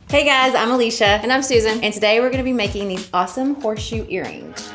Hey guys, I'm Alicia. And I'm Susan. And today we're going to be making these awesome horseshoe earrings.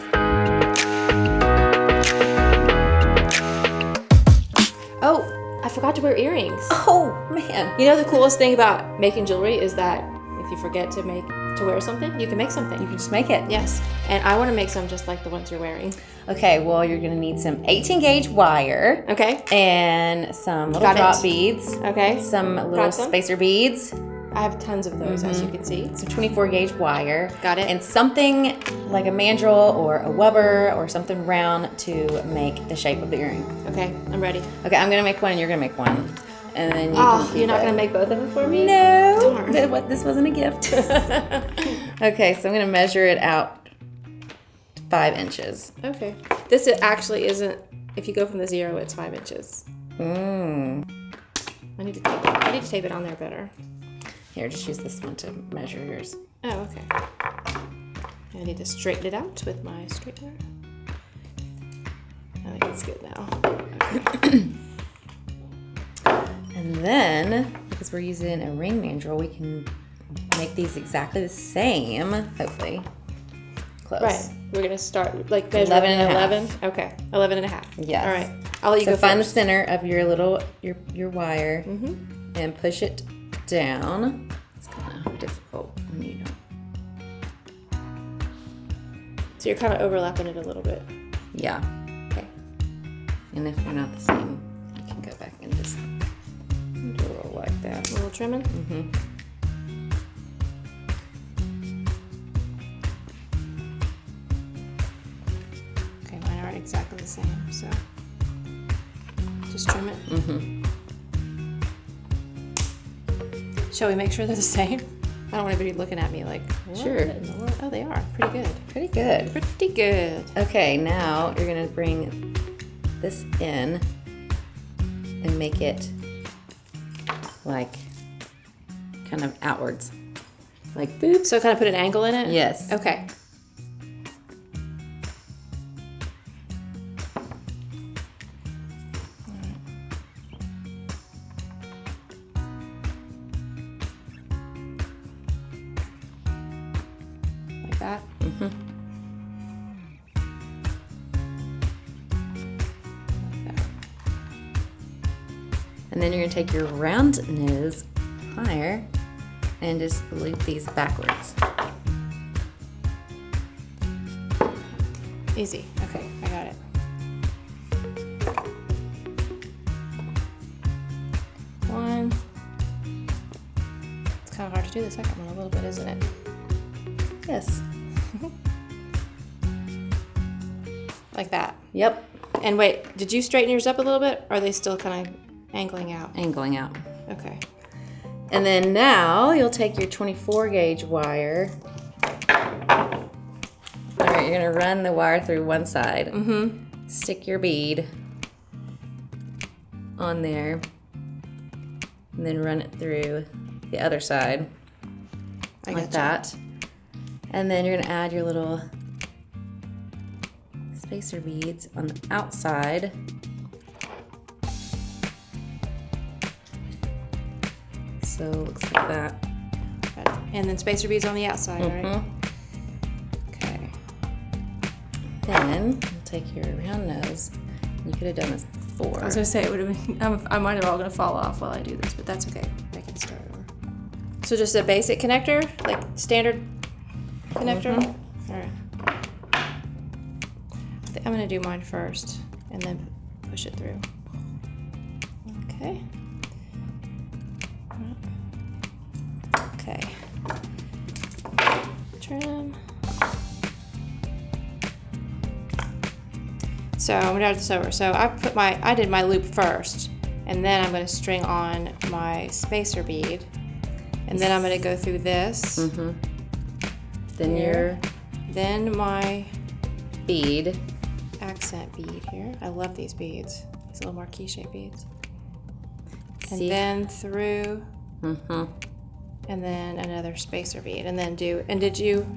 Oh, I forgot to wear earrings. Oh, man. You know the coolest thing about making jewelry is that if you forget to wear something, you can make something. You can just make it. Yes. And I want to make some just like the ones you're wearing. Okay, well, you're going to need some 18 gauge wire. Okay. And some little drop beads. Okay. Some little spacer beads. I have tons of those, as you can see. Some 24 gauge wire. Got it. And something like a mandrel or a wubber or something round to make the shape of the earring. Okay, I'm ready. Okay, I'm going to make one and you're going to make one. And then you're not going to make both of them for me? No. Darn. This wasn't a gift. Okay, so I'm going to measure it out 5 inches. Okay. This actually isn't, if you go from the 0, it's 5 inches. I need to tape it on there better. Here, just use this one to measure yours. Oh, okay. I need to straighten it out with my straightener. I think it's good now. Okay. And then, because we're using a ring mandrel, we can make these exactly the same, hopefully. Close. Right. We're going to start like measuring 11 and a half. 11. Okay. 11 and a half. Yes. All right. I'll let you so go find first. the center of your your wire and push it down. It's kind of difficult when you don't. So you're kind of overlapping it a little bit. Yeah. Okay. And if they're not the same, you can go back and just do a little like that. A little trimming? Okay, mine aren't exactly the same, so just trim it. Shall we make sure they're the same? I don't want anybody looking at me like, what Sure. in the world? Oh, they are. Pretty good. Pretty good. Pretty good. Okay, now you're gonna bring this in and make it like kind of outwards. Like boop. So kind of put an angle in it? Yes. Okay. Like that? Like that. And then you're gonna take your round nose plier and just loop these backwards. Easy. Okay, I got it. One. It's kind of hard to do the second one a little bit, isn't it? Yes. Like that. Yep. And wait, did you straighten yours up a little bit? Or are they still kind of angling out? Angling out. Okay. And then now you'll take your 24 gauge wire. All right, you're gonna run the wire through one side. Stick your bead on there, and then run it through the other side, like that. And then you're gonna add your little spacer beads on the outside. So it looks like that. And then spacer beads on the outside, right? Okay. Then you'll take your round nose. You could have done this before. I was gonna say it would have been. I might have all gonna fall off while I do this, but that's okay. I can start over. So just a basic connector, like standard connector. All right. I think I'm gonna do mine first, and then push it through. Okay. Okay. Trim. So I'm gonna do this over. So I did my loop first, and then I'm gonna string on my spacer bead, and then I'm gonna go through this. Then your Then my bead. accent bead here. I love these beads. These little marquee shaped beads. And See? then through. And then another spacer bead, and then did you?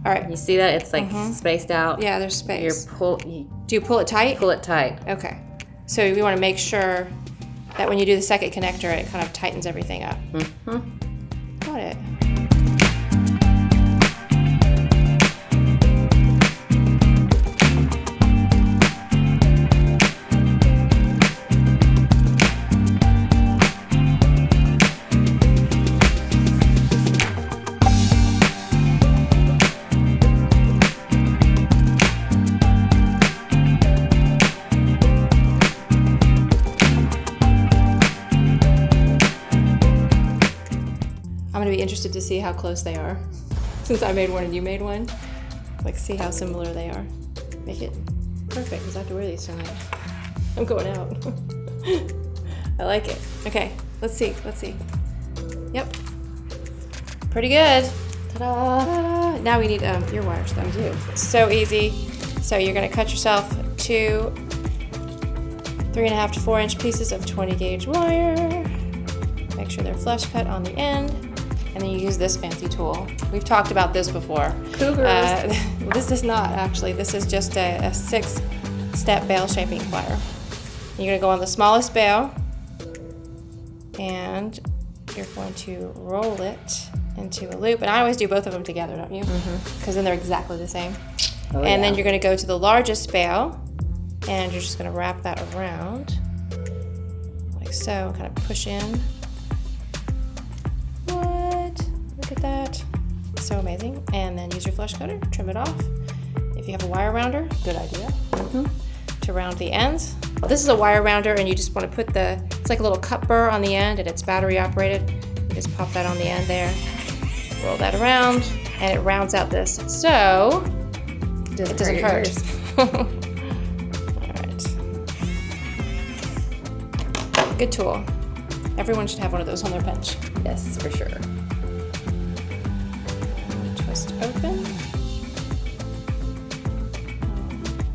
All right. You see that? It's like spaced out. Yeah, there's space. You Do you pull it tight? pull it tight. Okay. So we want to make sure that when you do the second connector, it kind of tightens everything up. Got it. be interested to see how close they are. Since I made one and you made one. Like, see how similar they are. Make it perfect, because I have to wear these tonight. I'm going out. I like it. Okay, let's see. Yep. Pretty good. Ta-da! Now we need your wires, though. I do. So easy. So you're going to cut yourself 2 3.5 to 4 inch pieces of 20 gauge wire. Make sure they're flush cut on the end. And then you use this fancy tool. We've talked about this before. Cougars. This is not actually. This is just a 6-step bail shaping plier. You're going to go on the smallest bail. And you're going to roll it into a loop. And I always do both of them together, don't you? Because then they're exactly the same. Oh, and then you're going to go to the largest bail. And you're just going to wrap that around. Like so. Kind of push in. Look at that. So amazing. And then use your flush cutter, trim it off. If you have a wire rounder, good idea. To round the ends. This is a wire rounder, and you just want to put it's like a little cup burr on the end, and it's battery operated. You just pop that on the end there. Roll that around, and it rounds out this. So it doesn't hurt. All right. Good tool. Everyone should have one of those on their bench. Yes, for sure. Twist open.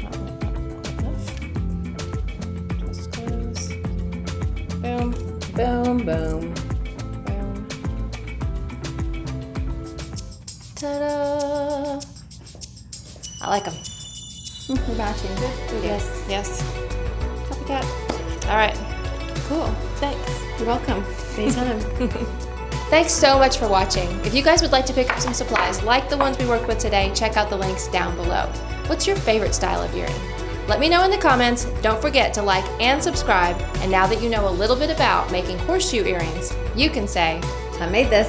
Not quite enough. Twist close. Boom. Boom, boom. Boom. Ta-da! I like them. We're matching. Yes. Copycat. All right. Cool. Thanks. You're welcome. Anytime. Thanks so much for watching. If you guys would like to pick up some supplies like the ones we worked with today, check out the links down below. What's your favorite style of earring? Let me know in the comments. Don't forget to like and subscribe. And now that you know a little bit about making horseshoe earrings, you can say, I made this.